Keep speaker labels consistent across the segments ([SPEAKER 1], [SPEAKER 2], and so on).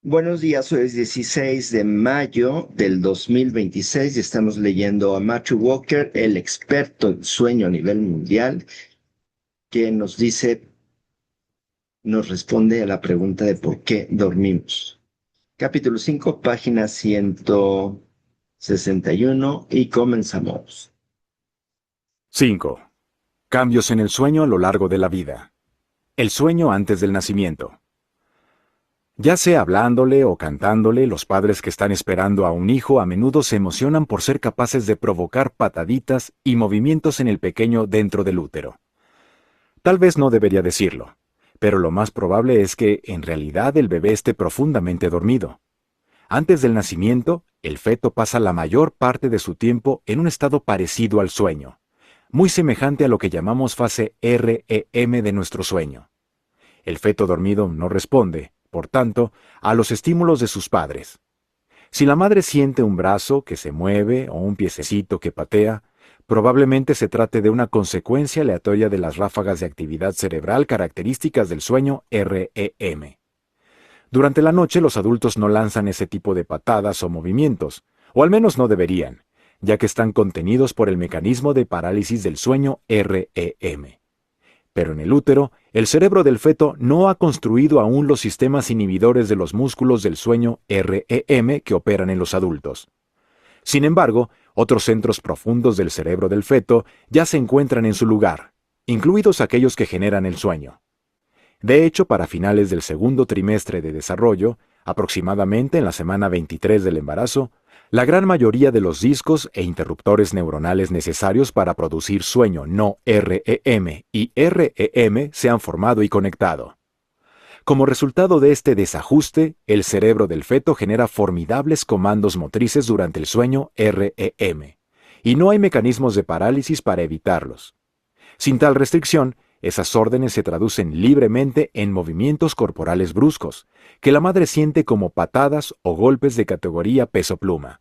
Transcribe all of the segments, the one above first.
[SPEAKER 1] Buenos días, hoy es 16 de mayo del 2026 y estamos leyendo a Matthew Walker, el experto en sueño a nivel mundial, que nos dice, nos responde a la pregunta de por qué dormimos. Capítulo 5, página 161 y comenzamos.
[SPEAKER 2] 5. Cambios en el sueño a lo largo de la vida. El sueño antes del nacimiento. Ya sea hablándole o cantándole, los padres que están esperando a un hijo a menudo se emocionan por ser capaces de provocar pataditas y movimientos en el pequeño dentro del útero. Tal vez no debería decirlo, pero lo más probable es que, en realidad, el bebé esté profundamente dormido. Antes del nacimiento, el feto pasa la mayor parte de su tiempo en un estado parecido al sueño, muy semejante a lo que llamamos fase REM de nuestro sueño. El feto dormido no responde, por tanto, a los estímulos de sus padres. Si la madre siente un brazo que se mueve o un piececito que patea, probablemente se trate de una consecuencia aleatoria de las ráfagas de actividad cerebral características del sueño REM. Durante la noche los adultos no lanzan ese tipo de patadas o movimientos, o al menos no deberían, ya que están contenidos por el mecanismo de parálisis del sueño REM. Pero en el útero, el cerebro del feto no ha construido aún los sistemas inhibidores de los músculos del sueño REM que operan en los adultos. Sin embargo, otros centros profundos del cerebro del feto ya se encuentran en su lugar, incluidos aquellos que generan el sueño. De hecho, para finales del segundo trimestre de desarrollo, aproximadamente en la semana 23 del embarazo, la gran mayoría de los discos e interruptores neuronales necesarios para producir sueño no REM y REM se han formado y conectado. Como resultado de este desajuste, el cerebro del feto genera formidables comandos motrices durante el sueño REM, y no hay mecanismos de parálisis para evitarlos. Sin tal restricción, esas órdenes se traducen libremente en movimientos corporales bruscos, que la madre siente como patadas o golpes de categoría peso-pluma.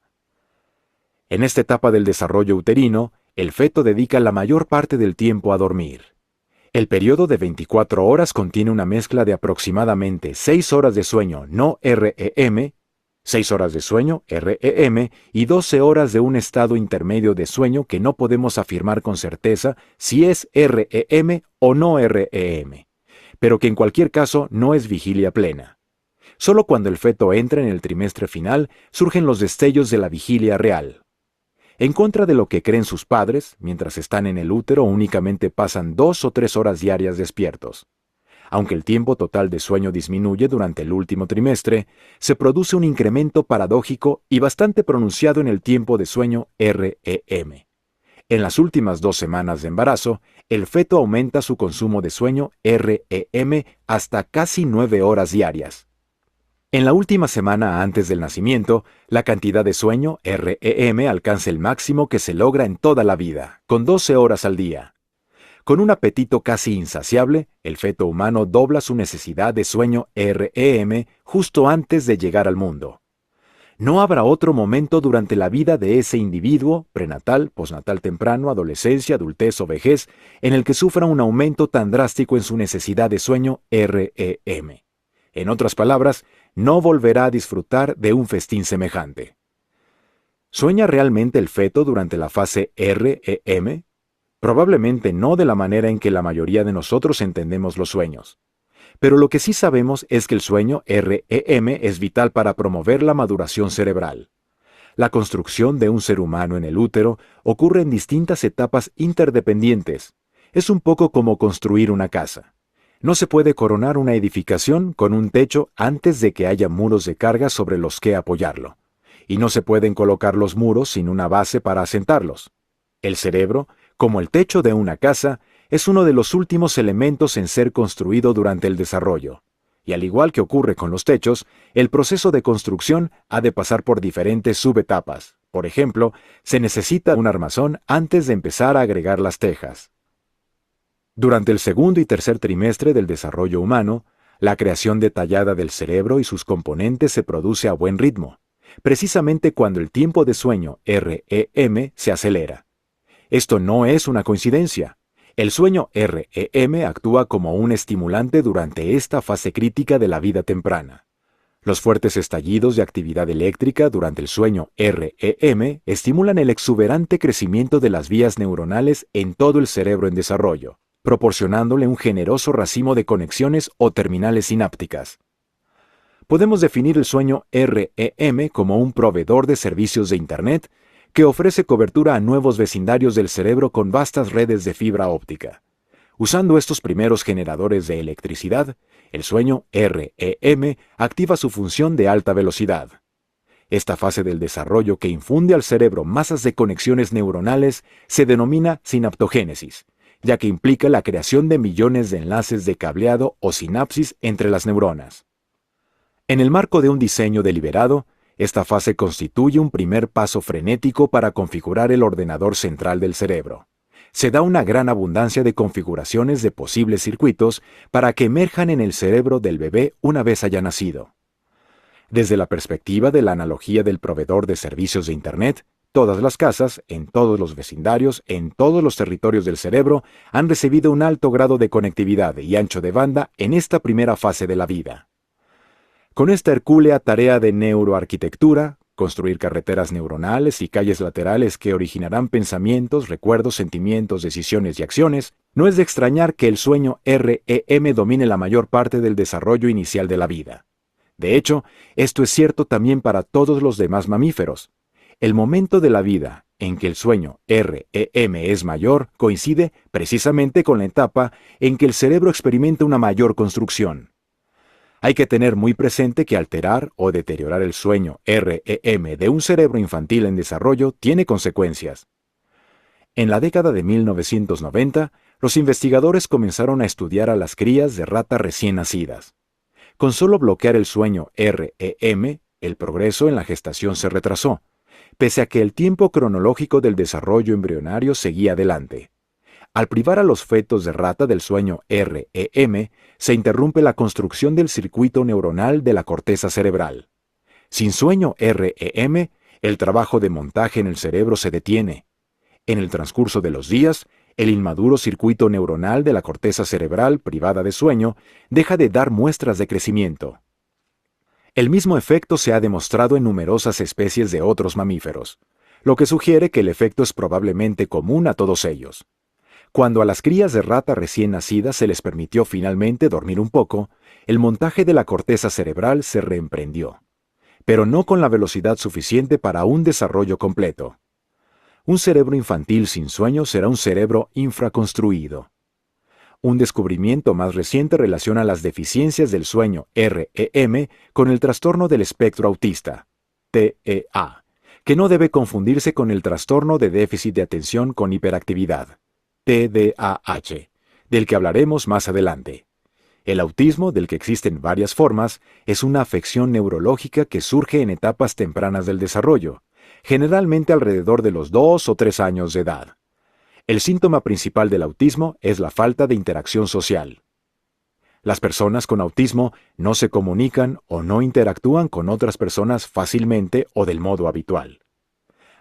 [SPEAKER 2] En esta etapa del desarrollo uterino, el feto dedica la mayor parte del tiempo a dormir. El periodo de 24 horas contiene una mezcla de aproximadamente 6 horas de sueño no REM, 6 horas de sueño REM y 12 horas de un estado intermedio de sueño que no podemos afirmar con certeza si es REM o no REM, pero que en cualquier caso no es vigilia plena. Solo cuando el feto entra en el trimestre final surgen los destellos de la vigilia real. En contra de lo que creen sus padres, mientras están en el útero únicamente pasan 2 o 3 horas diarias despiertos. Aunque el tiempo total de sueño disminuye durante el último trimestre, se produce un incremento paradójico y bastante pronunciado en el tiempo de sueño REM. En las últimas 2 semanas de embarazo, el feto aumenta su consumo de sueño REM hasta casi 9 horas diarias. En la última semana antes del nacimiento, la cantidad de sueño REM alcanza el máximo que se logra en toda la vida, con 12 horas al día. Con un apetito casi insaciable, el feto humano dobla su necesidad de sueño REM justo antes de llegar al mundo. No habrá otro momento durante la vida de ese individuo, prenatal, postnatal temprano, adolescencia, adultez o vejez, en el que sufra un aumento tan drástico en su necesidad de sueño REM. En otras palabras, no volverá a disfrutar de un festín semejante. ¿Sueña realmente el feto durante la fase REM? Probablemente no de la manera en que la mayoría de nosotros entendemos los sueños. Pero lo que sí sabemos es que el sueño REM es vital para promover la maduración cerebral. La construcción de un ser humano en el útero ocurre en distintas etapas interdependientes. Es un poco como construir una casa. No se puede coronar una edificación con un techo antes de que haya muros de carga sobre los que apoyarlo. Y no se pueden colocar los muros sin una base para asentarlos. El cerebro, como el techo de una casa, es uno de los últimos elementos en ser construido durante el desarrollo. Y al igual que ocurre con los techos, el proceso de construcción ha de pasar por diferentes subetapas. Por ejemplo, se necesita un armazón antes de empezar a agregar las tejas. Durante el segundo y tercer trimestre del desarrollo humano, la creación detallada del cerebro y sus componentes se produce a buen ritmo, precisamente cuando el tiempo de sueño REM se acelera. Esto no es una coincidencia. El sueño REM actúa como un estimulante durante esta fase crítica de la vida temprana. Los fuertes estallidos de actividad eléctrica durante el sueño REM estimulan el exuberante crecimiento de las vías neuronales en todo el cerebro en desarrollo, proporcionándole un generoso racimo de conexiones o terminales sinápticas. Podemos definir el sueño REM como un proveedor de servicios de Internet que ofrece cobertura a nuevos vecindarios del cerebro con vastas redes de fibra óptica. Usando estos primeros generadores de electricidad, el sueño REM activa su función de alta velocidad. Esta fase del desarrollo que infunde al cerebro masas de conexiones neuronales se denomina sinaptogénesis, ya que implica la creación de millones de enlaces de cableado o sinapsis entre las neuronas. En el marco de un diseño deliberado, esta fase constituye un primer paso frenético para configurar el ordenador central del cerebro. Se da una gran abundancia de configuraciones de posibles circuitos para que emerjan en el cerebro del bebé una vez haya nacido. Desde la perspectiva de la analogía del proveedor de servicios de Internet, todas las casas, en todos los vecindarios, en todos los territorios del cerebro, han recibido un alto grado de conectividad y ancho de banda en esta primera fase de la vida. Con esta hercúlea tarea de neuroarquitectura, construir carreteras neuronales y calles laterales que originarán pensamientos, recuerdos, sentimientos, decisiones y acciones, no es de extrañar que el sueño REM domine la mayor parte del desarrollo inicial de la vida. De hecho, esto es cierto también para todos los demás mamíferos. El momento de la vida en que el sueño REM es mayor coincide precisamente con la etapa en que el cerebro experimenta una mayor construcción. Hay que tener muy presente que alterar o deteriorar el sueño REM de un cerebro infantil en desarrollo tiene consecuencias. En la década de 1990, los investigadores comenzaron a estudiar a las crías de rata recién nacidas. Con solo bloquear el sueño REM, el progreso en la gestación se retrasó, pese a que el tiempo cronológico del desarrollo embrionario seguía adelante. Al privar a los fetos de rata del sueño REM, se interrumpe la construcción del circuito neuronal de la corteza cerebral. Sin sueño REM, el trabajo de montaje en el cerebro se detiene. En el transcurso de los días, el inmaduro circuito neuronal de la corteza cerebral privada de sueño deja de dar muestras de crecimiento. El mismo efecto se ha demostrado en numerosas especies de otros mamíferos, lo que sugiere que el efecto es probablemente común a todos ellos. Cuando a las crías de rata recién nacidas se les permitió finalmente dormir un poco, el montaje de la corteza cerebral se reemprendió, pero no con la velocidad suficiente para un desarrollo completo. Un cerebro infantil sin sueño será un cerebro infraconstruido. Un descubrimiento más reciente relaciona las deficiencias del sueño REM con el trastorno del espectro autista, TEA, que no debe confundirse con el trastorno de déficit de atención con hiperactividad, TDAH, del que hablaremos más adelante. El autismo, del que existen varias formas, es una afección neurológica que surge en etapas tempranas del desarrollo, generalmente alrededor de los 2 o 3 años de edad. El síntoma principal del autismo es la falta de interacción social. Las personas con autismo no se comunican o no interactúan con otras personas fácilmente o del modo habitual.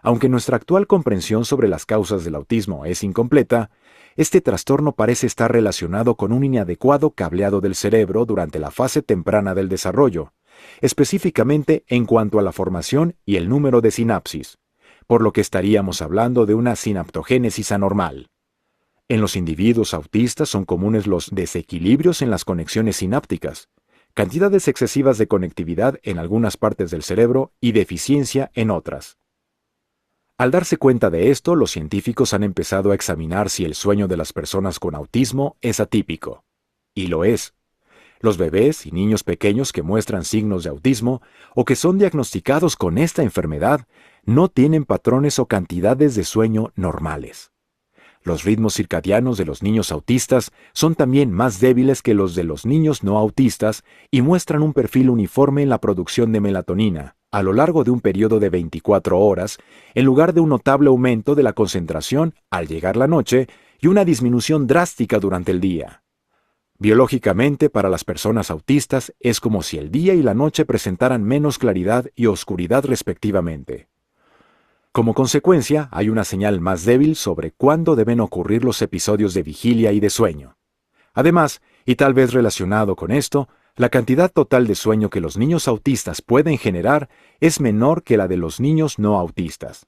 [SPEAKER 2] Aunque nuestra actual comprensión sobre las causas del autismo es incompleta, este trastorno parece estar relacionado con un inadecuado cableado del cerebro durante la fase temprana del desarrollo, específicamente en cuanto a la formación y el número de sinapsis, por lo que estaríamos hablando de una sinaptogénesis anormal. En los individuos autistas son comunes los desequilibrios en las conexiones sinápticas, cantidades excesivas de conectividad en algunas partes del cerebro y deficiencia en otras. Al darse cuenta de esto, los científicos han empezado a examinar si el sueño de las personas con autismo es atípico. Y lo es. Los bebés y niños pequeños que muestran signos de autismo o que son diagnosticados con esta enfermedad no tienen patrones o cantidades de sueño normales. Los ritmos circadianos de los niños autistas son también más débiles que los de los niños no autistas y muestran un perfil uniforme en la producción de melatonina a lo largo de un periodo de 24 horas, en lugar de un notable aumento de la concentración al llegar la noche y una disminución drástica durante el día. Biológicamente, para las personas autistas es como si el día y la noche presentaran menos claridad y oscuridad respectivamente. Como consecuencia, hay una señal más débil sobre cuándo deben ocurrir los episodios de vigilia y de sueño. Además, y tal vez relacionado con esto, La cantidad total de sueño que los niños autistas pueden generar es menor que la de los niños no autistas.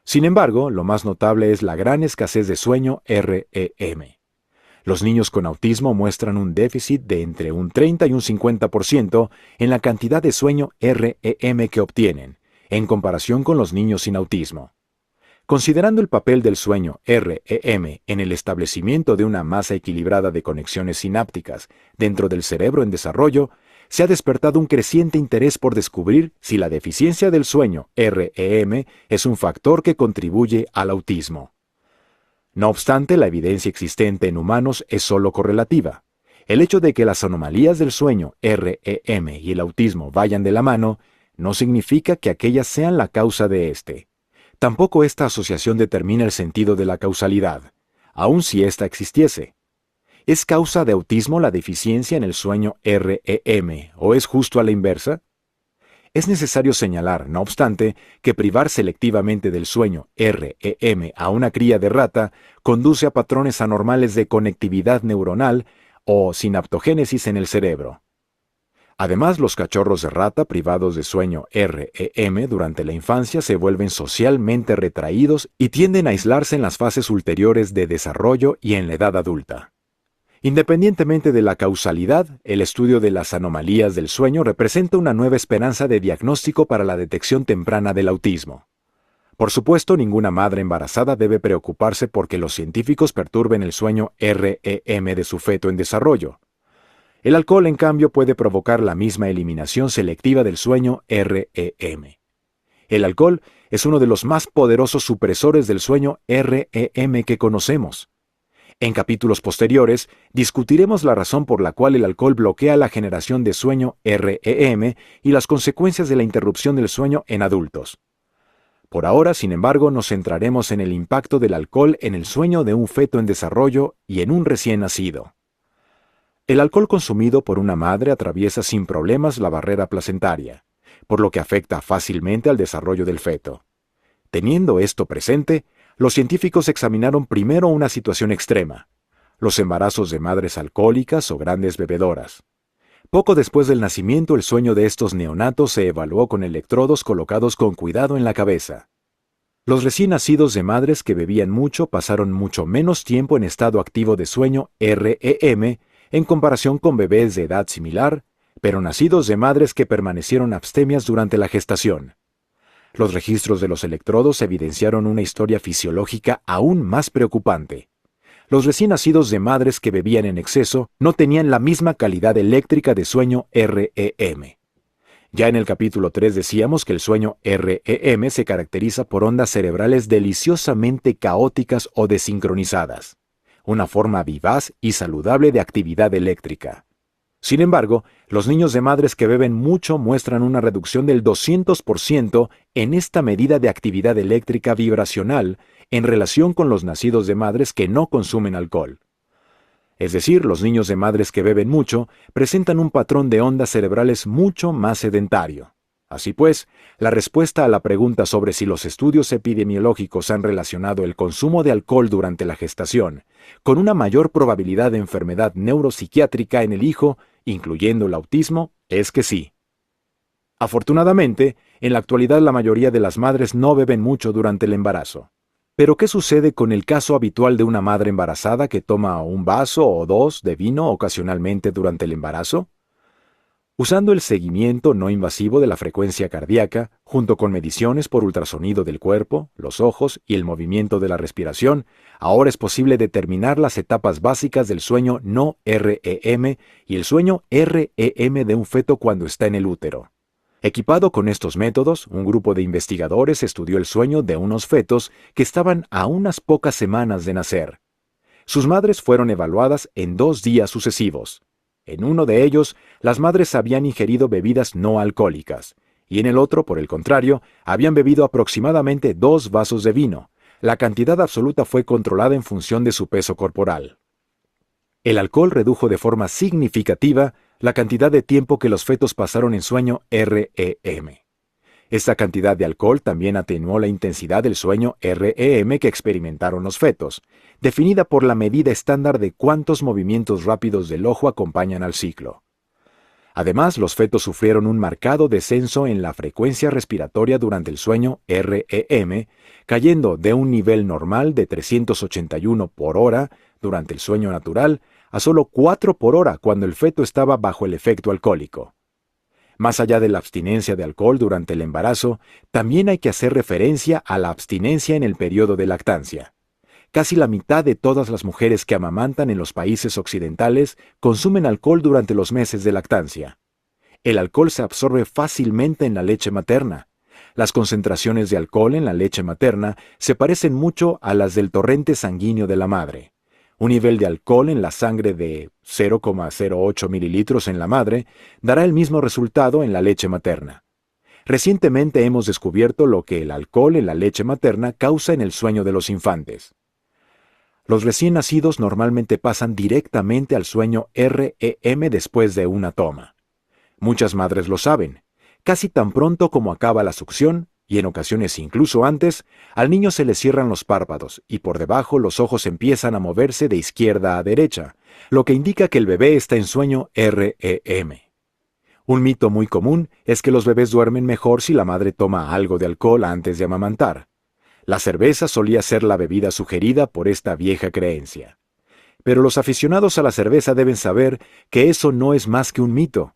[SPEAKER 2] Sin embargo, lo más notable es la gran escasez de sueño REM. Los niños con autismo muestran un déficit de entre un 30 y un 50% en la cantidad de sueño REM que obtienen, en comparación con los niños sin autismo. Considerando el papel del sueño REM en el establecimiento de una masa equilibrada de conexiones sinápticas dentro del cerebro en desarrollo, se ha despertado un creciente interés por descubrir si la deficiencia del sueño REM es un factor que contribuye al autismo. No obstante, la evidencia existente en humanos es solo correlativa. El hecho de que las anomalías del sueño REM y el autismo vayan de la mano no significa que aquellas sean la causa de este. Tampoco esta asociación determina el sentido de la causalidad, aun si ésta existiese. ¿Es causa de autismo la deficiencia en el sueño REM o es justo a la inversa? Es necesario señalar, no obstante, que privar selectivamente del sueño REM a una cría de rata conduce a patrones anormales de conectividad neuronal o sinaptogénesis en el cerebro. Además, los cachorros de rata privados de sueño REM durante la infancia se vuelven socialmente retraídos y tienden a aislarse en las fases ulteriores de desarrollo y en la edad adulta. Independientemente de la causalidad, el estudio de las anomalías del sueño representa una nueva esperanza de diagnóstico para la detección temprana del autismo. Por supuesto, ninguna madre embarazada debe preocuparse porque los científicos perturben el sueño REM de su feto en desarrollo. El alcohol, en cambio, puede provocar la misma eliminación selectiva del sueño REM. El alcohol es uno de los más poderosos supresores del sueño REM que conocemos. En capítulos posteriores, discutiremos la razón por la cual el alcohol bloquea la generación de sueño REM y las consecuencias de la interrupción del sueño en adultos. Por ahora, sin embargo, nos centraremos en el impacto del alcohol en el sueño de un feto en desarrollo y en un recién nacido. El alcohol consumido por una madre atraviesa sin problemas la barrera placentaria, por lo que afecta fácilmente al desarrollo del feto. Teniendo esto presente, los científicos examinaron primero una situación extrema: los embarazos de madres alcohólicas o grandes bebedoras. Poco después del nacimiento, el sueño de estos neonatos se evaluó con electrodos colocados con cuidado en la cabeza. Los recién nacidos de madres que bebían mucho pasaron mucho menos tiempo en estado activo de sueño REM en comparación con bebés de edad similar, pero nacidos de madres que permanecieron abstemias durante la gestación. Los registros de los electrodos evidenciaron una historia fisiológica aún más preocupante. Los recién nacidos de madres que bebían en exceso no tenían la misma calidad eléctrica de sueño REM. Ya en el capítulo 3 decíamos que el sueño REM se caracteriza por ondas cerebrales deliciosamente caóticas o desincronizadas, una forma vivaz y saludable de actividad eléctrica. Sin embargo, los niños de madres que beben mucho muestran una reducción del 200% en esta medida de actividad eléctrica vibracional en relación con los nacidos de madres que no consumen alcohol. Es decir, los niños de madres que beben mucho presentan un patrón de ondas cerebrales mucho más sedentario. Así pues, la respuesta a la pregunta sobre si los estudios epidemiológicos han relacionado el consumo de alcohol durante la gestación con una mayor probabilidad de enfermedad neuropsiquiátrica en el hijo, incluyendo el autismo, es que sí. Afortunadamente, en la actualidad la mayoría de las madres no beben mucho durante el embarazo. Pero ¿qué sucede con el caso habitual de una madre embarazada que toma un vaso o dos de vino ocasionalmente durante el embarazo? Usando el seguimiento no invasivo de la frecuencia cardíaca, junto con mediciones por ultrasonido del cuerpo, los ojos y el movimiento de la respiración, ahora es posible determinar las etapas básicas del sueño no REM y el sueño REM de un feto cuando está en el útero. Equipado con estos métodos, un grupo de investigadores estudió el sueño de unos fetos que estaban a unas pocas semanas de nacer. Sus madres fueron evaluadas en 2 días sucesivos. En uno de ellos, las madres habían ingerido bebidas no alcohólicas, y en el otro, por el contrario, habían bebido aproximadamente 2 vasos de vino. La cantidad absoluta fue controlada en función de su peso corporal. El alcohol redujo de forma significativa la cantidad de tiempo que los fetos pasaron en sueño REM. Esta cantidad de alcohol también atenuó la intensidad del sueño REM que experimentaron los fetos, definida por la medida estándar de cuántos movimientos rápidos del ojo acompañan al ciclo. Además, los fetos sufrieron un marcado descenso en la frecuencia respiratoria durante el sueño REM, cayendo de un nivel normal de 381 por hora durante el sueño natural a solo 4 por hora cuando el feto estaba bajo el efecto alcohólico. Más allá de la abstinencia de alcohol durante el embarazo, también hay que hacer referencia a la abstinencia en el periodo de lactancia. Casi la mitad de todas las mujeres que amamantan en los países occidentales consumen alcohol durante los meses de lactancia. El alcohol se absorbe fácilmente en la leche materna. Las concentraciones de alcohol en la leche materna se parecen mucho a las del torrente sanguíneo de la madre. Un nivel de alcohol en la sangre de 0,08 mililitros en la madre dará el mismo resultado en la leche materna. Recientemente hemos descubierto lo que el alcohol en la leche materna causa en el sueño de los infantes. Los recién nacidos normalmente pasan directamente al sueño REM después de una toma. Muchas madres lo saben. Casi tan pronto como acaba la succión, y en ocasiones incluso antes, al niño se le cierran los párpados y por debajo los ojos empiezan a moverse de izquierda a derecha, lo que indica que el bebé está en sueño REM. Un mito muy común es que los bebés duermen mejor si la madre toma algo de alcohol antes de amamantar. La cerveza solía ser la bebida sugerida por esta vieja creencia. Pero los aficionados a la cerveza deben saber que eso no es más que un mito.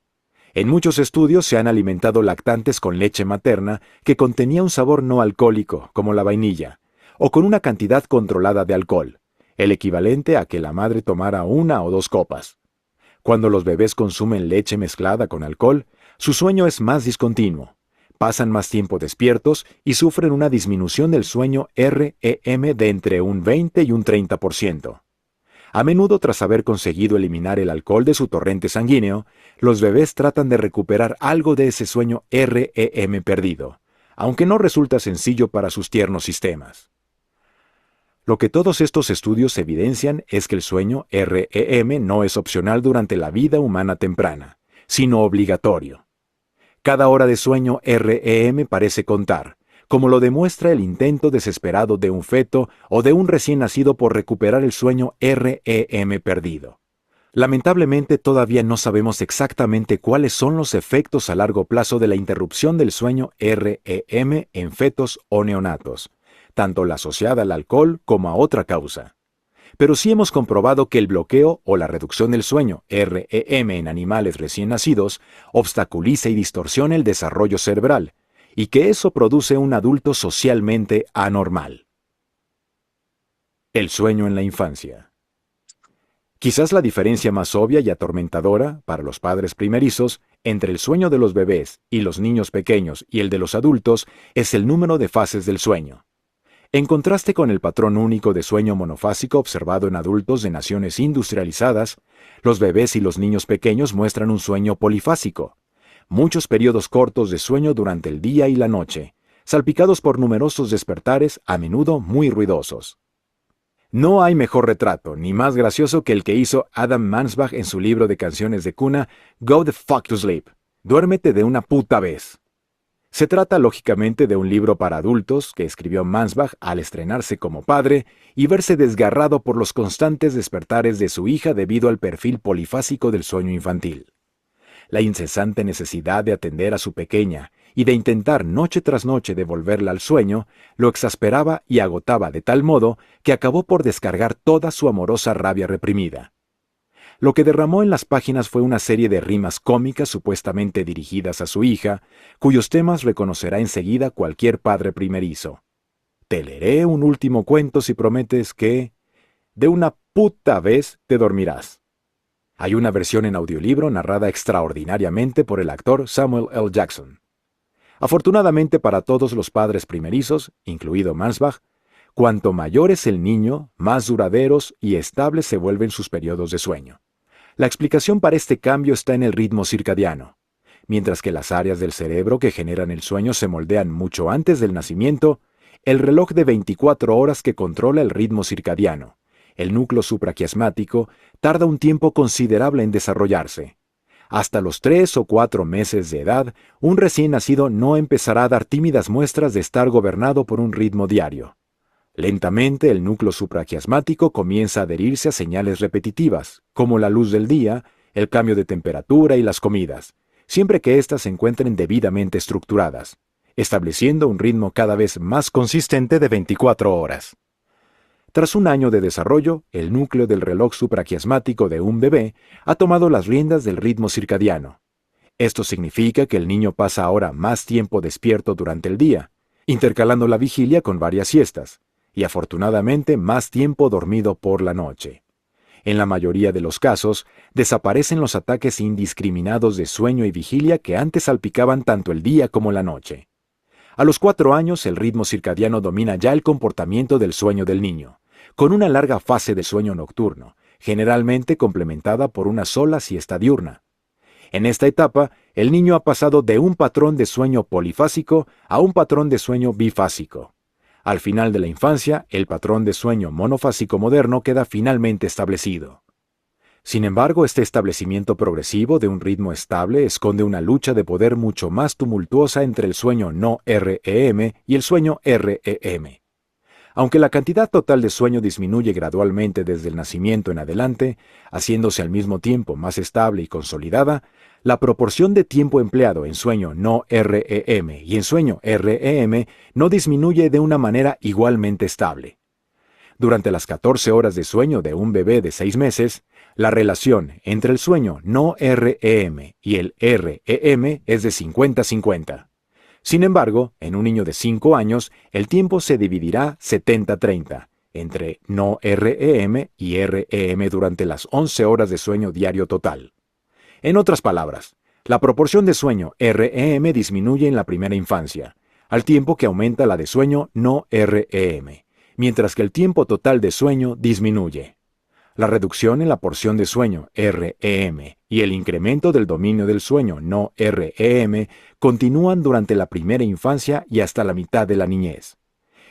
[SPEAKER 2] En muchos estudios se han alimentado lactantes con leche materna que contenía un sabor no alcohólico, como la vainilla, o con una cantidad controlada de alcohol, el equivalente a que la madre tomara 1 o 2 copas. Cuando los bebés consumen leche mezclada con alcohol, su sueño es más discontinuo. Pasan más tiempo despiertos y sufren una disminución del sueño REM de entre un 20 y un 30%. A menudo, tras haber conseguido eliminar el alcohol de su torrente sanguíneo, los bebés tratan de recuperar algo de ese sueño REM perdido, aunque no resulta sencillo para sus tiernos sistemas. Lo que todos estos estudios evidencian es que el sueño REM no es opcional durante la vida humana temprana, sino obligatorio. Cada hora de sueño REM parece contar, como lo demuestra el intento desesperado de un feto o de un recién nacido por recuperar el sueño REM perdido. Lamentablemente todavía no sabemos exactamente cuáles son los efectos a largo plazo de la interrupción del sueño REM en fetos o neonatos, tanto la asociada al alcohol como a otra causa. Pero sí hemos comprobado que el bloqueo o la reducción del sueño REM en animales recién nacidos obstaculiza y distorsiona el desarrollo cerebral, y que eso produce un adulto socialmente anormal. El sueño en la infancia. Quizás la diferencia más obvia y atormentadora, para los padres primerizos, entre el sueño de los bebés y los niños pequeños y el de los adultos es el número de fases del sueño. En contraste con el patrón único de sueño monofásico observado en adultos de naciones industrializadas, los bebés y los niños pequeños muestran un sueño polifásico. Muchos periodos cortos de sueño durante el día y la noche, salpicados por numerosos despertares, a menudo muy ruidosos. No hay mejor retrato, ni más gracioso que el que hizo Adam Mansbach en su libro de canciones de cuna, Go the Fuck to Sleep. Duérmete de una puta vez. Se trata lógicamente de un libro para adultos que escribió Mansbach al estrenarse como padre y verse desgarrado por los constantes despertares de su hija debido al perfil polifásico del sueño infantil. La incesante necesidad de atender a su pequeña y de intentar noche tras noche devolverla al sueño lo exasperaba y agotaba de tal modo que acabó por descargar toda su amorosa rabia reprimida. Lo que derramó en las páginas fue una serie de rimas cómicas supuestamente dirigidas a su hija, cuyos temas reconocerá enseguida cualquier padre primerizo. Te leeré un último cuento si prometes que, de una puta vez, te dormirás. Hay una versión en audiolibro narrada extraordinariamente por el actor Samuel L. Jackson. Afortunadamente para todos los padres primerizos, incluido Mansbach, cuanto mayor es el niño, más duraderos y estables se vuelven sus periodos de sueño. La explicación para este cambio está en el ritmo circadiano. Mientras que las áreas del cerebro que generan el sueño se moldean mucho antes del nacimiento, el reloj de 24 horas que controla el ritmo circadiano, el núcleo supraquiasmático, tarda un tiempo considerable en desarrollarse. Hasta los 3 o 4 meses de edad, un recién nacido no empezará a dar tímidas muestras de estar gobernado por un ritmo diario. Lentamente, el núcleo supraquiasmático comienza a adherirse a señales repetitivas, como la luz del día, el cambio de temperatura y las comidas, siempre que éstas se encuentren debidamente estructuradas, estableciendo un ritmo cada vez más consistente de 24 horas. Tras un año de desarrollo, el núcleo del reloj supraquiasmático de un bebé ha tomado las riendas del ritmo circadiano. Esto significa que el niño pasa ahora más tiempo despierto durante el día, intercalando la vigilia con varias siestas, y afortunadamente más tiempo dormido por la noche. En la mayoría de los casos, desaparecen los ataques indiscriminados de sueño y vigilia que antes salpicaban tanto el día como la noche. A los 4 años, el ritmo circadiano domina ya el comportamiento del sueño del niño, con una larga fase de sueño nocturno, generalmente complementada por una sola siesta diurna. En esta etapa, el niño ha pasado de un patrón de sueño polifásico a un patrón de sueño bifásico. Al final de la infancia, el patrón de sueño monofásico moderno queda finalmente establecido. Sin embargo, este establecimiento progresivo de un ritmo estable esconde una lucha de poder mucho más tumultuosa entre el sueño no REM y el sueño REM. Aunque la cantidad total de sueño disminuye gradualmente desde el nacimiento en adelante, haciéndose al mismo tiempo más estable y consolidada, la proporción de tiempo empleado en sueño no REM y en sueño REM no disminuye de una manera igualmente estable. Durante las 14 horas de sueño de un bebé de 6 meses, la relación entre el sueño no REM y el REM es de 50-50. Sin embargo, en un niño de 5 años, el tiempo se dividirá 70-30 entre no REM y REM durante las 11 horas de sueño diario total. En otras palabras, la proporción de sueño REM disminuye en la primera infancia, al tiempo que aumenta la de sueño no REM, mientras que el tiempo total de sueño disminuye. La reducción en la porción de sueño REM y el incremento del dominio del sueño no REM continúan durante la primera infancia y hasta la mitad de la niñez.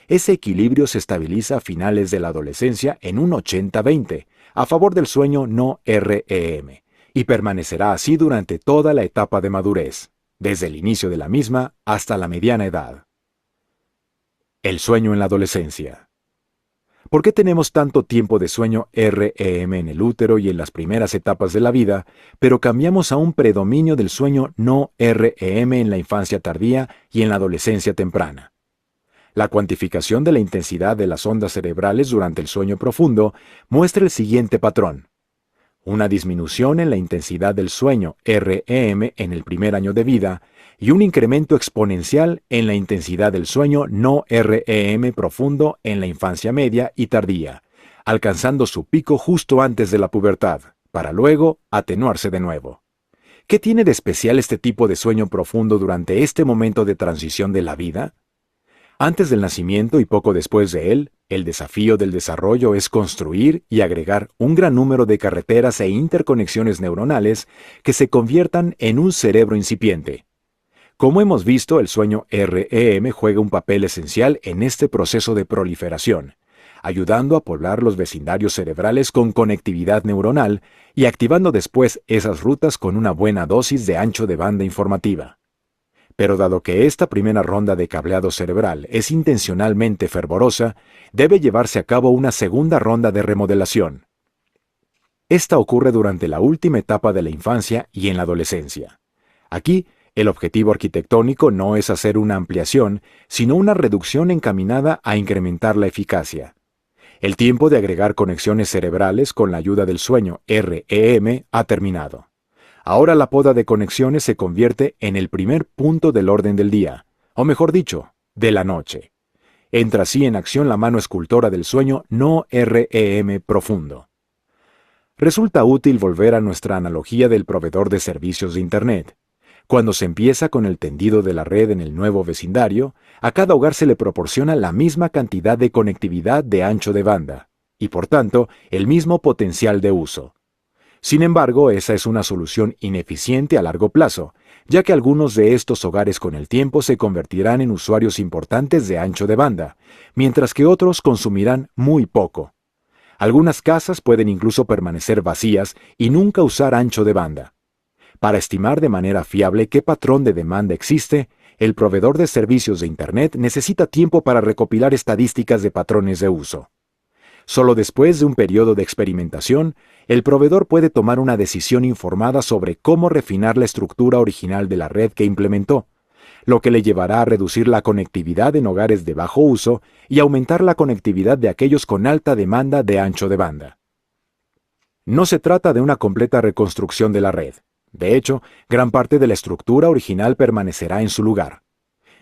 [SPEAKER 2] Ese equilibrio se estabiliza a finales de la adolescencia en un 80-20, a favor del sueño no REM, y permanecerá así durante toda la etapa de madurez, desde el inicio de la misma hasta la mediana edad. El sueño en la adolescencia. ¿Por qué tenemos tanto tiempo de sueño REM en el útero y en las primeras etapas de la vida, pero cambiamos a un predominio del sueño no REM en la infancia tardía y en la adolescencia temprana? La cuantificación de la intensidad de las ondas cerebrales durante el sueño profundo muestra el siguiente patrón. Una disminución en la intensidad del sueño REM en el primer año de vida y un incremento exponencial en la intensidad del sueño no REM profundo en la infancia media y tardía, alcanzando su pico justo antes de la pubertad, para luego atenuarse de nuevo. ¿Qué tiene de especial este tipo de sueño profundo durante este momento de transición de la vida? Antes del nacimiento y poco después de él, el desafío del desarrollo es construir y agregar un gran número de carreteras e interconexiones neuronales que se conviertan en un cerebro incipiente. Como hemos visto, el sueño REM juega un papel esencial en este proceso de proliferación, ayudando a poblar los vecindarios cerebrales con conectividad neuronal y activando después esas rutas con una buena dosis de ancho de banda informativa. Pero dado que esta primera ronda de cableado cerebral es intencionalmente fervorosa, debe llevarse a cabo una segunda ronda de remodelación. Esta ocurre durante la última etapa de la infancia y en la adolescencia. Aquí, el objetivo arquitectónico no es hacer una ampliación, sino una reducción encaminada a incrementar la eficacia. El tiempo de agregar conexiones cerebrales con la ayuda del sueño REM ha terminado. Ahora la poda de conexiones se convierte en el primer punto del orden del día, o mejor dicho, de la noche. Entra así en acción la mano escultora del sueño no REM profundo. Resulta útil volver a nuestra analogía del proveedor de servicios de Internet. Cuando se empieza con el tendido de la red en el nuevo vecindario, a cada hogar se le proporciona la misma cantidad de conectividad de ancho de banda, y por tanto, el mismo potencial de uso. Sin embargo, esa es una solución ineficiente a largo plazo, ya que algunos de estos hogares con el tiempo se convertirán en usuarios importantes de ancho de banda, mientras que otros consumirán muy poco. Algunas casas pueden incluso permanecer vacías y nunca usar ancho de banda. Para estimar de manera fiable qué patrón de demanda existe, el proveedor de servicios de Internet necesita tiempo para recopilar estadísticas de patrones de uso. Solo después de un periodo de experimentación, el proveedor puede tomar una decisión informada sobre cómo refinar la estructura original de la red que implementó, lo que le llevará a reducir la conectividad en hogares de bajo uso y aumentar la conectividad de aquellos con alta demanda de ancho de banda. No se trata de una completa reconstrucción de la red. De hecho, gran parte de la estructura original permanecerá en su lugar.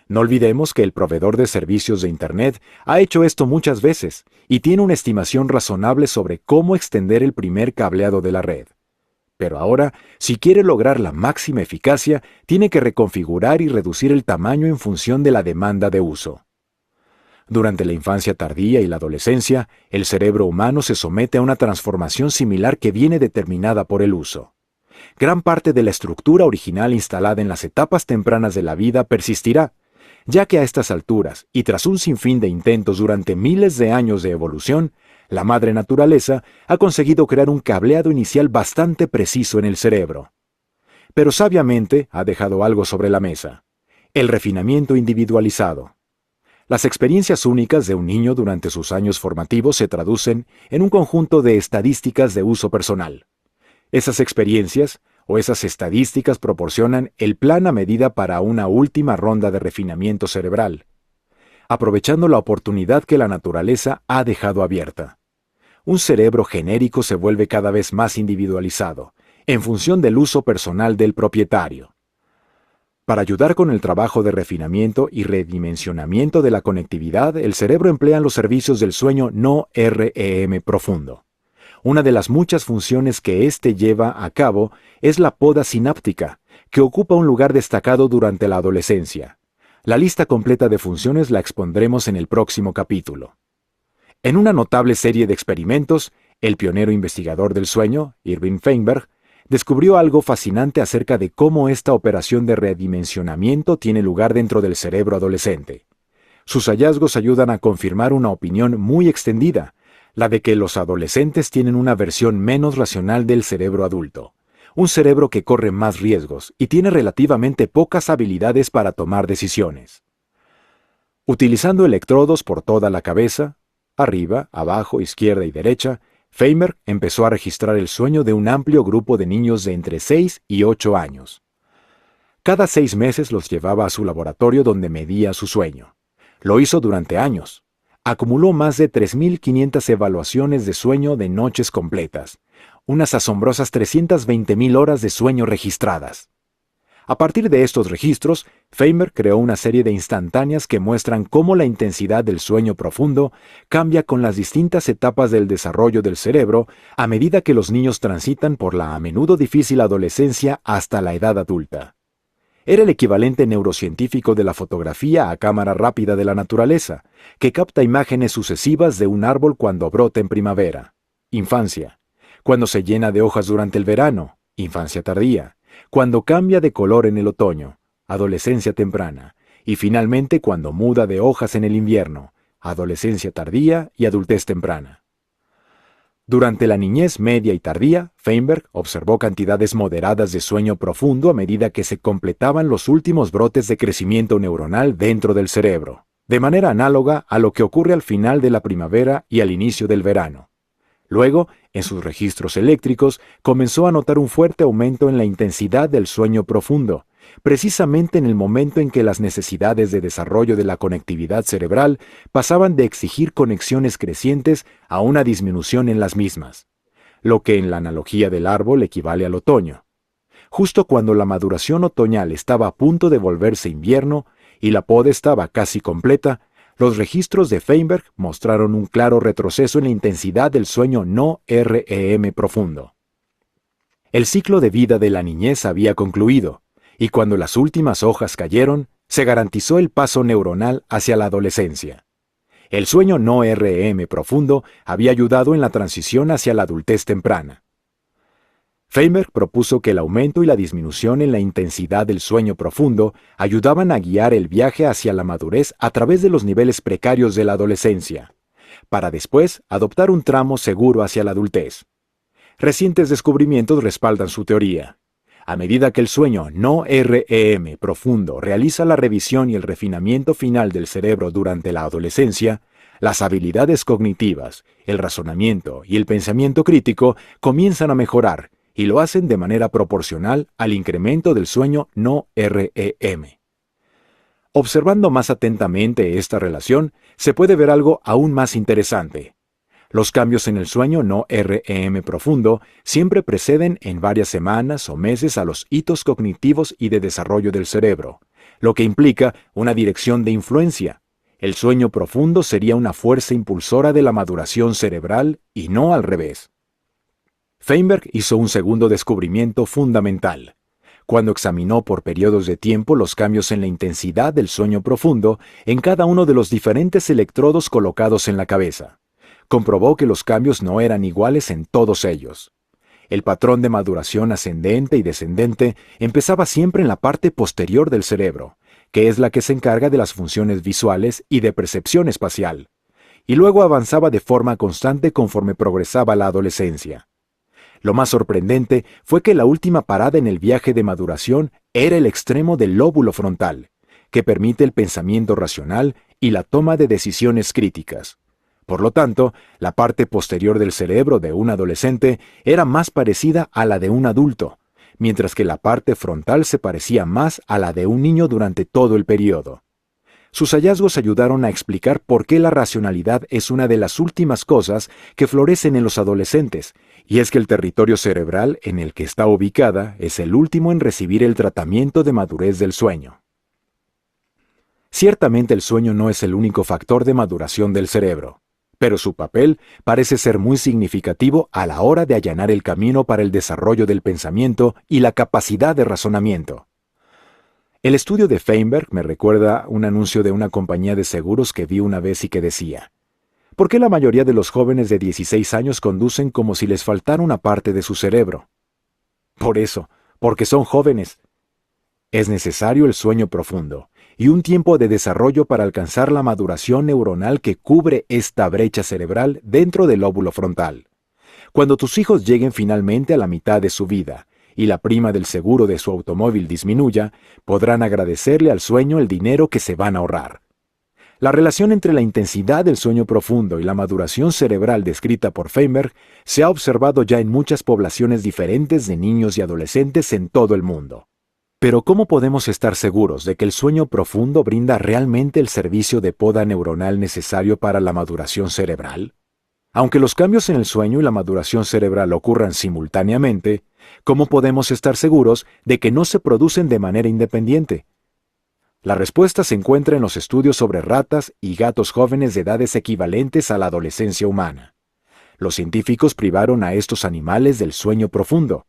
[SPEAKER 2] No olvidemos que el proveedor de servicios de Internet ha hecho esto muchas veces y tiene una estimación razonable sobre cómo extender el primer cableado de la red. Pero ahora, si quiere lograr la máxima eficacia, tiene que reconfigurar y reducir el tamaño en función de la demanda de uso. Durante la infancia tardía y la adolescencia, el cerebro humano se somete a una transformación similar que viene determinada por el uso. Gran parte de la estructura original instalada en las etapas tempranas de la vida persistirá, ya que a estas alturas, y tras un sinfín de intentos durante miles de años de evolución, la madre naturaleza ha conseguido crear un cableado inicial bastante preciso en el cerebro. Pero sabiamente ha dejado algo sobre la mesa: el refinamiento individualizado. Las experiencias únicas de un niño durante sus años formativos se traducen en un conjunto de estadísticas de uso personal. Esas experiencias o esas estadísticas proporcionan el plan a medida para una última ronda de refinamiento cerebral, aprovechando la oportunidad que la naturaleza ha dejado abierta. Un cerebro genérico se vuelve cada vez más individualizado, en función del uso personal del propietario. Para ayudar con el trabajo de refinamiento y redimensionamiento de la conectividad, el cerebro emplea los servicios del sueño no REM profundo. Una de las muchas funciones que éste lleva a cabo es la poda sináptica, que ocupa un lugar destacado durante la adolescencia. La lista completa de funciones la expondremos en el próximo capítulo. En una notable serie de experimentos, el pionero investigador del sueño, Irving Feinberg, descubrió algo fascinante acerca de cómo esta operación de redimensionamiento tiene lugar dentro del cerebro adolescente. Sus hallazgos ayudan a confirmar una opinión muy extendida, la de que los adolescentes tienen una versión menos racional del cerebro adulto, un cerebro que corre más riesgos y tiene relativamente pocas habilidades para tomar decisiones. Utilizando electrodos por toda la cabeza, arriba, abajo, izquierda y derecha, Feinberg empezó a registrar el sueño de un amplio grupo de niños de entre 6 y 8 años. Cada 6 meses los llevaba a su laboratorio donde medía su sueño. Lo hizo durante años. Acumuló más de 3.500 evaluaciones de sueño de noches completas, unas asombrosas 320.000 horas de sueño registradas. A partir de estos registros, Feinberg creó una serie de instantáneas que muestran cómo la intensidad del sueño profundo cambia con las distintas etapas del desarrollo del cerebro a medida que los niños transitan por la a menudo difícil adolescencia hasta la edad adulta. Era el equivalente neurocientífico de la fotografía a cámara rápida de la naturaleza, que capta imágenes sucesivas de un árbol cuando brota en primavera, infancia; cuando se llena de hojas durante el verano, infancia tardía; cuando cambia de color en el otoño, adolescencia temprana; y finalmente cuando muda de hojas en el invierno, adolescencia tardía y adultez temprana. Durante la niñez media y tardía, Feinberg observó cantidades moderadas de sueño profundo a medida que se completaban los últimos brotes de crecimiento neuronal dentro del cerebro, de manera análoga a lo que ocurre al final de la primavera y al inicio del verano. Luego, en sus registros eléctricos, comenzó a notar un fuerte aumento en la intensidad del sueño profundo, precisamente en el momento en que las necesidades de desarrollo de la conectividad cerebral pasaban de exigir conexiones crecientes a una disminución en las mismas, lo que en la analogía del árbol equivale al otoño. Justo cuando la maduración otoñal estaba a punto de volverse invierno y la poda estaba casi completa, los registros de Feinberg mostraron un claro retroceso en la intensidad del sueño no REM profundo. El ciclo de vida de la niñez había concluido, y cuando las últimas hojas cayeron, se garantizó el paso neuronal hacia la adolescencia. El sueño no REM profundo había ayudado en la transición hacia la adultez temprana. Feinberg propuso que el aumento y la disminución en la intensidad del sueño profundo ayudaban a guiar el viaje hacia la madurez a través de los niveles precarios de la adolescencia, para después adoptar un tramo seguro hacia la adultez. Recientes descubrimientos respaldan su teoría. A medida que el sueño no REM profundo realiza la revisión y el refinamiento final del cerebro durante la adolescencia, Las habilidades cognitivas, el razonamiento y el pensamiento crítico comienzan a mejorar y lo hacen de manera proporcional al incremento del sueño no REM. Observando más atentamente esta relación, se puede ver algo aún más interesante. Los cambios en el sueño no REM profundo siempre preceden en varias semanas o meses a los hitos cognitivos y de desarrollo del cerebro, lo que implica una dirección de influencia. El sueño profundo sería una fuerza impulsora de la maduración cerebral y no al revés. Feinberg hizo un segundo descubrimiento fundamental. Cuando examinó por periodos de tiempo los cambios en la intensidad del sueño profundo en cada uno de los diferentes electrodos colocados en la cabeza, comprobó que los cambios no eran iguales en todos ellos. El patrón de maduración ascendente y descendente empezaba siempre en la parte posterior del cerebro, que es la que se encarga de las funciones visuales y de percepción espacial, y luego avanzaba de forma constante conforme progresaba la adolescencia. Lo más sorprendente fue que la última parada en el viaje de maduración era el extremo del lóbulo frontal, que permite el pensamiento racional y la toma de decisiones críticas. Por lo tanto, la parte posterior del cerebro de un adolescente era más parecida a la de un adulto, mientras que la parte frontal se parecía más a la de un niño durante todo el periodo. Sus hallazgos ayudaron a explicar por qué la racionalidad es una de las últimas cosas que florecen en los adolescentes, y es que el territorio cerebral en el que está ubicada es el último en recibir el tratamiento de madurez del sueño. Ciertamente el sueño no es el único factor de maduración del cerebro, pero su papel parece ser muy significativo a la hora de allanar el camino para el desarrollo del pensamiento y la capacidad de razonamiento. El estudio de Feinberg me recuerda un anuncio de una compañía de seguros que vi una vez y que decía: ¿por qué la mayoría de los jóvenes de 16 años conducen como si les faltara una parte de su cerebro? Por eso, porque son jóvenes. Es necesario el sueño profundo y un tiempo de desarrollo para alcanzar la maduración neuronal que cubre esta brecha cerebral dentro del lóbulo frontal. Cuando tus hijos lleguen finalmente a la mitad de su vida y la prima del seguro de su automóvil disminuya, podrán agradecerle al sueño el dinero que se van a ahorrar. La relación entre la intensidad del sueño profundo y la maduración cerebral descrita por Feinberg se ha observado ya en muchas poblaciones diferentes de niños y adolescentes en todo el mundo. Pero ¿cómo podemos estar seguros de que el sueño profundo brinda realmente el servicio de poda neuronal necesario para la maduración cerebral? Aunque los cambios en el sueño y la maduración cerebral ocurran simultáneamente, ¿cómo podemos estar seguros de que no se producen de manera independiente? La respuesta se encuentra en los estudios sobre ratas y gatos jóvenes de edades equivalentes a la adolescencia humana. Los científicos privaron a estos animales del sueño profundo.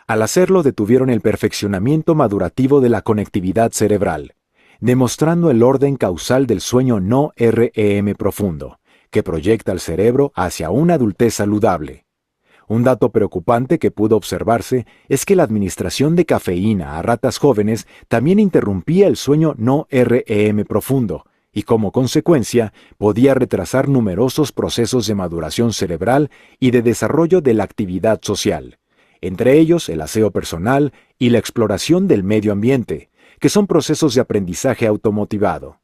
[SPEAKER 2] Al hacerlo, detuvieron el perfeccionamiento madurativo de la conectividad cerebral, demostrando el orden causal del sueño no REM profundo, que proyecta al cerebro hacia una adultez saludable. Un dato preocupante que pudo observarse es que la administración de cafeína a ratas jóvenes también interrumpía el sueño no REM profundo y, como consecuencia, podía retrasar numerosos procesos de maduración cerebral y de desarrollo de la actividad social, entre ellos el aseo personal y la exploración del medio ambiente, que son procesos de aprendizaje automotivado.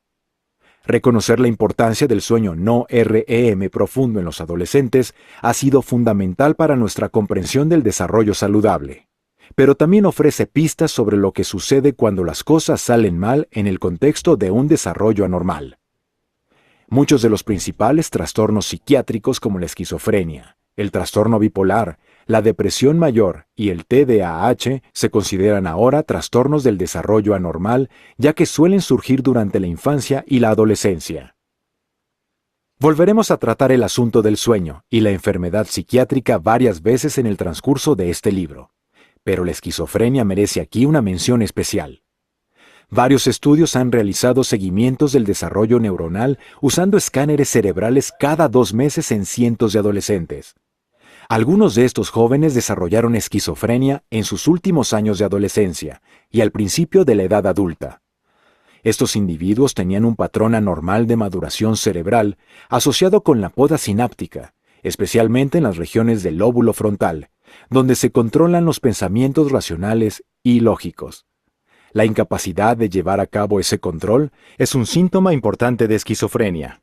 [SPEAKER 2] Reconocer la importancia del sueño no REM profundo en los adolescentes ha sido fundamental para nuestra comprensión del desarrollo saludable, pero también ofrece pistas sobre lo que sucede cuando las cosas salen mal en el contexto de un desarrollo anormal. Muchos de los principales trastornos psiquiátricos como la esquizofrenia, el trastorno bipolar, la depresión mayor y el TDAH se consideran ahora trastornos del desarrollo anormal, ya que suelen surgir durante la infancia y la adolescencia. Volveremos a tratar el asunto del sueño y la enfermedad psiquiátrica varias veces en el transcurso de este libro, pero la esquizofrenia merece aquí una mención especial. Varios estudios han realizado seguimientos del desarrollo neuronal usando escáneres cerebrales cada 2 meses en cientos de adolescentes. Algunos de estos jóvenes desarrollaron esquizofrenia en sus últimos años de adolescencia y al principio de la edad adulta. Estos individuos tenían un patrón anormal de maduración cerebral asociado con la poda sináptica, especialmente en las regiones del lóbulo frontal, donde se controlan los pensamientos racionales y lógicos. La incapacidad de llevar a cabo ese control es un síntoma importante de esquizofrenia.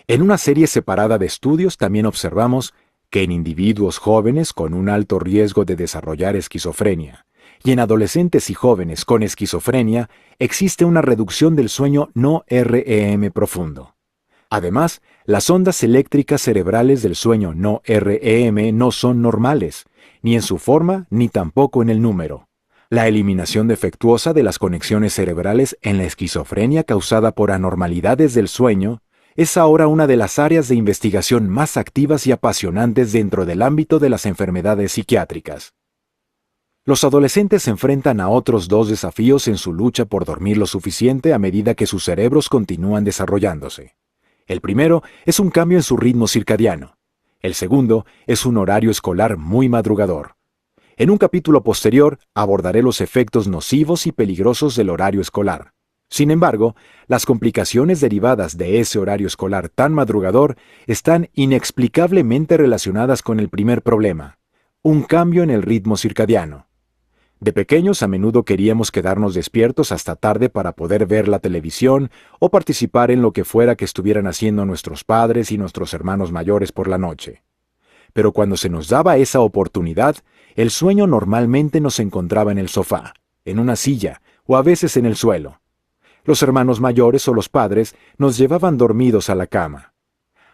[SPEAKER 2] En una serie separada de estudios también observamos que en individuos jóvenes con un alto riesgo de desarrollar esquizofrenia y en adolescentes y jóvenes con esquizofrenia existe una reducción del sueño no REM profundo. Además, las ondas eléctricas cerebrales del sueño no REM no son normales, ni en su forma ni tampoco en el número. La eliminación defectuosa de las conexiones cerebrales en la esquizofrenia causada por anormalidades del sueño es ahora una de las áreas de investigación más activas y apasionantes dentro del ámbito de las enfermedades psiquiátricas. Los adolescentes se enfrentan a otros dos desafíos en su lucha por dormir lo suficiente a medida que sus cerebros continúan desarrollándose. El primero es un cambio en su ritmo circadiano. El segundo es un horario escolar muy madrugador. En un capítulo posterior abordaré los efectos nocivos y peligrosos del horario escolar. Sin embargo, las complicaciones derivadas de ese horario escolar tan madrugador están inexplicablemente relacionadas con el primer problema, un cambio en el ritmo circadiano. De pequeños a menudo queríamos quedarnos despiertos hasta tarde para poder ver la televisión o participar en lo que fuera que estuvieran haciendo nuestros padres y nuestros hermanos mayores por la noche. Pero cuando se nos daba esa oportunidad, el sueño normalmente nos encontraba en el sofá, en una silla o a veces en el suelo. Los hermanos mayores o los padres nos llevaban dormidos a la cama.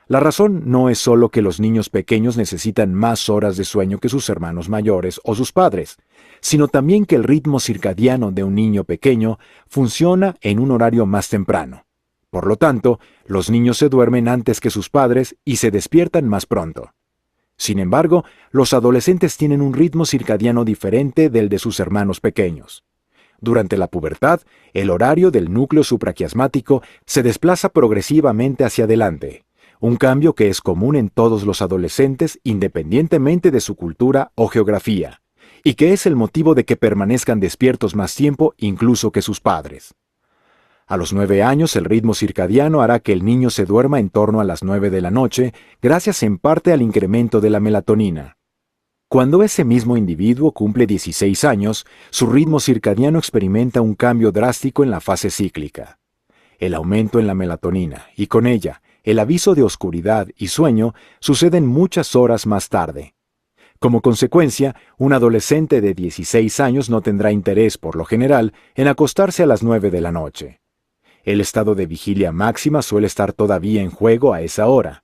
[SPEAKER 2] La razón no es solo que los niños pequeños necesitan más horas de sueño que sus hermanos mayores o sus padres, sino también que el ritmo circadiano de un niño pequeño funciona en un horario más temprano. Por lo tanto, los niños se duermen antes que sus padres y se despiertan más pronto. Sin embargo, los adolescentes tienen un ritmo circadiano diferente del de sus hermanos pequeños. Durante la pubertad, el horario del núcleo supraquiasmático se desplaza progresivamente hacia adelante, un cambio que es común en todos los adolescentes independientemente de su cultura o geografía, y que es el motivo de que permanezcan despiertos más tiempo incluso que sus padres. A los 9 años el ritmo circadiano hará que el niño se duerma en torno a las 9 de la noche, gracias en parte al incremento de la melatonina. Cuando ese mismo individuo cumple 16 años, su ritmo circadiano experimenta un cambio drástico en la fase cíclica. El aumento en la melatonina, y con ella, el aviso de oscuridad y sueño, suceden muchas horas más tarde. Como consecuencia, un adolescente de 16 años no tendrá interés, por lo general, en acostarse a las 9 de la noche. El estado de vigilia máxima suele estar todavía en juego a esa hora.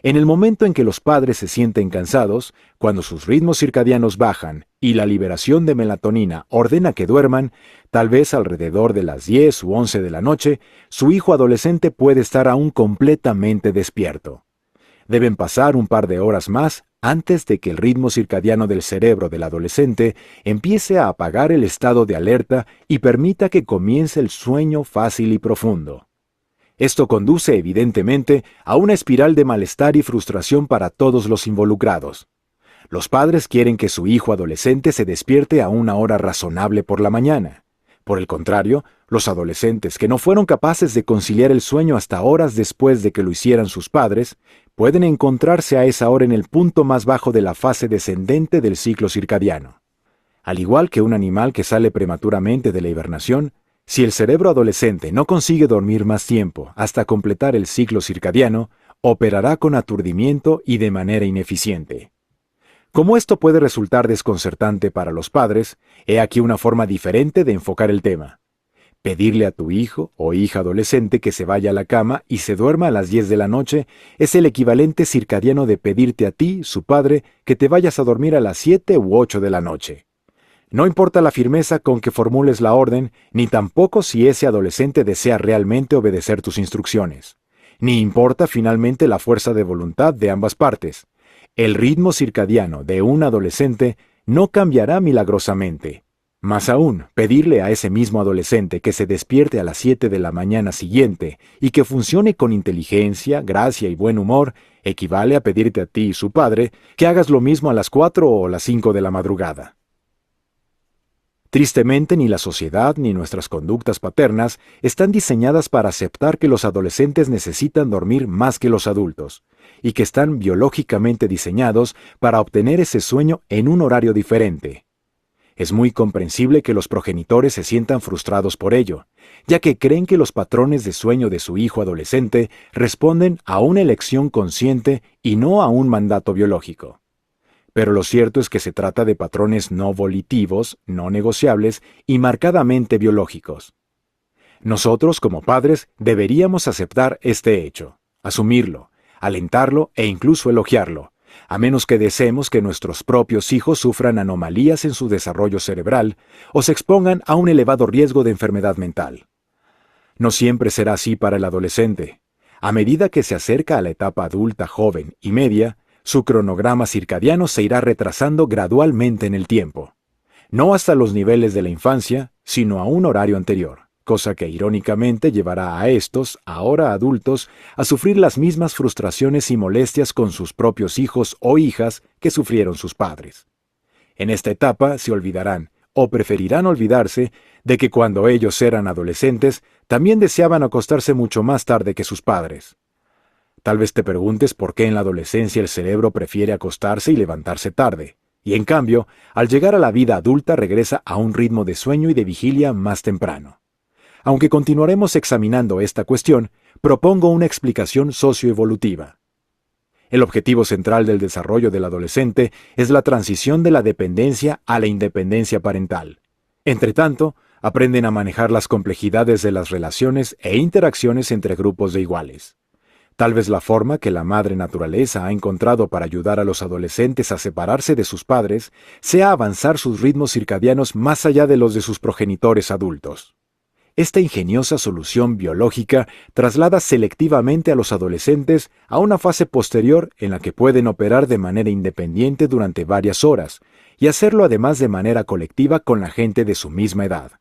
[SPEAKER 2] En el momento en que los padres se sienten cansados, cuando sus ritmos circadianos bajan y la liberación de melatonina ordena que duerman, tal vez alrededor de las 10 u 11 de la noche, su hijo adolescente puede estar aún completamente despierto. Deben pasar un par de horas más antes de que el ritmo circadiano del cerebro del adolescente empiece a apagar el estado de alerta y permita que comience el sueño fácil y profundo. Esto conduce evidentemente a una espiral de malestar y frustración para todos los involucrados. Los padres quieren que su hijo adolescente se despierte a una hora razonable por la mañana. Por el contrario, los adolescentes que no fueron capaces de conciliar el sueño hasta horas después de que lo hicieran sus padres, pueden encontrarse a esa hora en el punto más bajo de la fase descendente del ciclo circadiano. Al igual que un animal que sale prematuramente de la hibernación, si el cerebro adolescente no consigue dormir más tiempo hasta completar el ciclo circadiano, operará con aturdimiento y de manera ineficiente. Como esto puede resultar desconcertante para los padres, he aquí una forma diferente de enfocar el tema. Pedirle a tu hijo o hija adolescente que se vaya a la cama y se duerma a las 10 de la noche es el equivalente circadiano de pedirte a ti, su padre, que te vayas a dormir a las 7 u 8 de la noche. No importa la firmeza con que formules la orden, ni tampoco si ese adolescente desea realmente obedecer tus instrucciones. Ni importa finalmente la fuerza de voluntad de ambas partes. El ritmo circadiano de un adolescente no cambiará milagrosamente. Más aún, pedirle a ese mismo adolescente que se despierte a las 7 de la mañana siguiente y que funcione con inteligencia, gracia y buen humor, equivale a pedirte a ti, su padre, que hagas lo mismo a las 4 o las 5 de la madrugada. Tristemente, ni la sociedad ni nuestras conductas paternas están diseñadas para aceptar que los adolescentes necesitan dormir más que los adultos, y que están biológicamente diseñados para obtener ese sueño en un horario diferente. Es muy comprensible que los progenitores se sientan frustrados por ello, ya que creen que los patrones de sueño de su hijo adolescente responden a una elección consciente y no a un mandato biológico. Pero lo cierto es que se trata de patrones no volitivos, no negociables y marcadamente biológicos. Nosotros, como padres, deberíamos aceptar este hecho, asumirlo, alentarlo e incluso elogiarlo, a menos que deseemos que nuestros propios hijos sufran anomalías en su desarrollo cerebral o se expongan a un elevado riesgo de enfermedad mental. No siempre será así para el adolescente. A medida que se acerca a la etapa adulta, joven y media, su cronograma circadiano se irá retrasando gradualmente en el tiempo. No hasta los niveles de la infancia, sino a un horario anterior, cosa que irónicamente llevará a estos, ahora adultos, a sufrir las mismas frustraciones y molestias con sus propios hijos o hijas que sufrieron sus padres. En esta etapa se olvidarán, o preferirán olvidarse, de que cuando ellos eran adolescentes, también deseaban acostarse mucho más tarde que sus padres. Tal vez te preguntes por qué en la adolescencia el cerebro prefiere acostarse y levantarse tarde, y en cambio, al llegar a la vida adulta regresa a un ritmo de sueño y de vigilia más temprano. Aunque continuaremos examinando esta cuestión, propongo una explicación socioevolutiva. El objetivo central del desarrollo del adolescente es la transición de la dependencia a la independencia parental. Entretanto, aprenden a manejar las complejidades de las relaciones e interacciones entre grupos de iguales. Tal vez la forma que la madre naturaleza ha encontrado para ayudar a los adolescentes a separarse de sus padres sea avanzar sus ritmos circadianos más allá de los de sus progenitores adultos. Esta ingeniosa solución biológica traslada selectivamente a los adolescentes a una fase posterior en la que pueden operar de manera independiente durante varias horas, y hacerlo además de manera colectiva con la gente de su misma edad.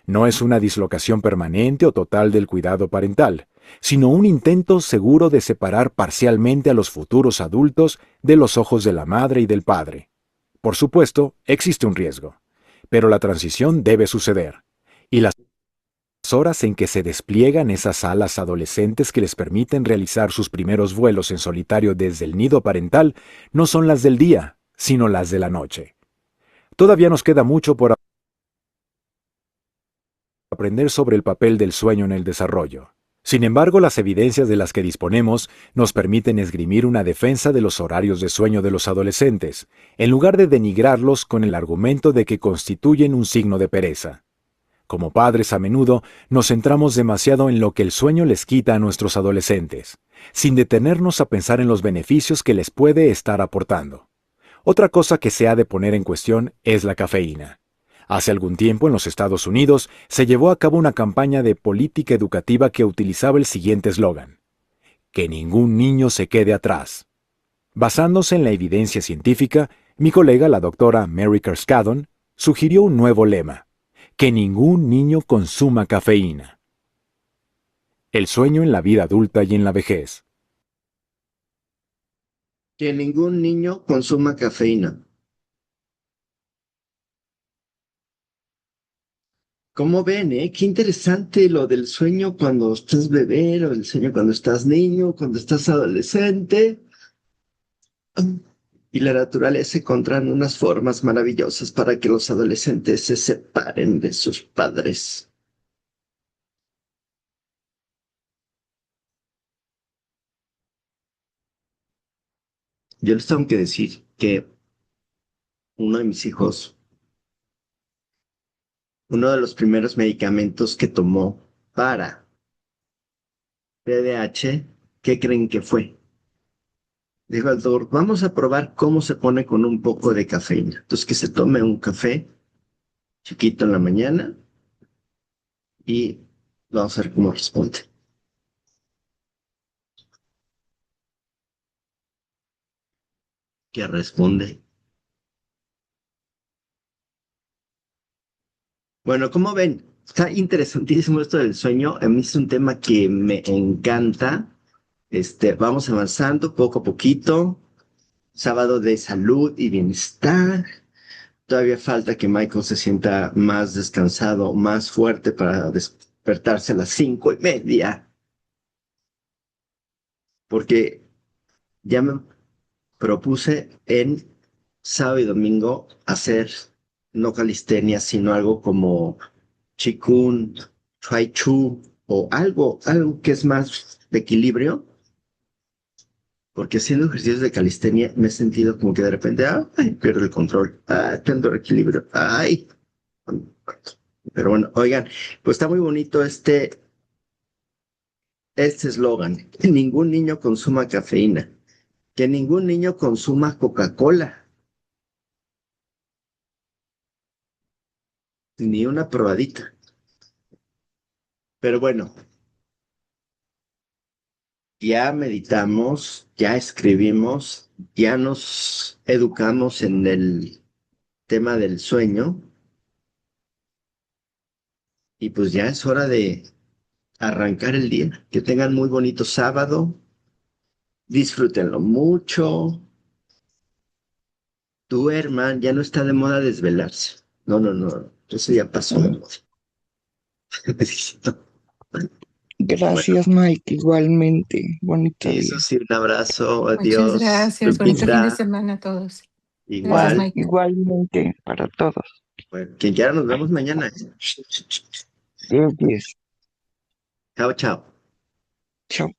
[SPEAKER 2] No es una dislocación permanente o total del cuidado parental, sino un intento seguro de separar parcialmente a los futuros adultos de los ojos de la madre y del padre. Por supuesto, existe un riesgo, pero la transición debe suceder, y las horas en que se despliegan esas alas adolescentes que les permiten realizar sus primeros vuelos en solitario desde el nido parental no son las del día, sino las de la noche. Todavía nos queda mucho por aprender sobre el papel del sueño en el desarrollo. Sin embargo, las evidencias de las que disponemos nos permiten esgrimir una defensa de los horarios de sueño de los adolescentes, en lugar de denigrarlos con el argumento de que constituyen un signo de pereza. Como padres, a menudo nos centramos demasiado en lo que el sueño les quita a nuestros adolescentes, sin detenernos a pensar en los beneficios que les puede estar aportando. Otra cosa que se ha de poner en cuestión es la cafeína. Hace algún tiempo en los Estados Unidos se llevó a cabo una campaña de política educativa que utilizaba el siguiente eslogan: que ningún niño se quede atrás. Basándose en la evidencia científica, mi colega, la doctora Mary Carskadon, sugirió un nuevo lema: que ningún niño consuma cafeína. El sueño en la vida adulta y en la vejez.
[SPEAKER 1] Que ningún niño consuma cafeína. ¿Cómo ven, Qué interesante lo del sueño cuando estás bebé, o el sueño cuando estás niño, cuando estás adolescente. Y la naturaleza encontrando unas formas maravillosas para que los adolescentes se separen de sus padres. Yo les tengo que decir que uno de mis hijos, uno de los primeros medicamentos que tomó para TDAH, ¿qué creen que fue? Dijo el doctor, vamos a probar cómo se pone con un poco de cafeína. Entonces que se tome un café chiquito en la mañana y vamos a ver cómo responde. ¿Qué responde? Bueno, como ven, está interesantísimo esto del sueño. A mí es un tema que me encanta. Vamos avanzando poco a poquito. Sábado de salud y bienestar. Todavía falta que Michael se sienta más descansado, más fuerte para despertarse a las 5:30, porque ya me propuse en sábado y domingo hacer no calistenia, sino algo como Qigong, Tai Chi o algo que es más de equilibrio, porque haciendo ejercicios de calistenia me he sentido como que de repente, ay, pierdo el control, pierdo el equilibrio, ay. Pero bueno, oigan, pues está muy bonito este eslogan, que ningún niño consuma cafeína, que ningún niño consuma Coca-Cola, ni una probadita. Pero bueno, ya meditamos, ya escribimos, ya nos educamos en el tema del sueño y pues ya es hora de arrancar el día. Que tengan muy bonito sábado, disfrútenlo mucho, duerman, ya no está de moda desvelarse. No, no, no, eso ya pasó de moda. Bueno,
[SPEAKER 3] Gracias, Mike. Igualmente. Bonito
[SPEAKER 1] eso
[SPEAKER 3] día.
[SPEAKER 1] sí, un abrazo,
[SPEAKER 4] Muchas
[SPEAKER 1] adiós,
[SPEAKER 4] gracias. Bonito fin de
[SPEAKER 1] Lupita,
[SPEAKER 4] semana a todos. Gracias,
[SPEAKER 1] igual.
[SPEAKER 4] Mike.
[SPEAKER 3] Igualmente para todos.
[SPEAKER 1] Bueno, quien quiera nos vemos mañana.
[SPEAKER 3] 10-10.
[SPEAKER 1] Chao, chao.
[SPEAKER 3] Chao.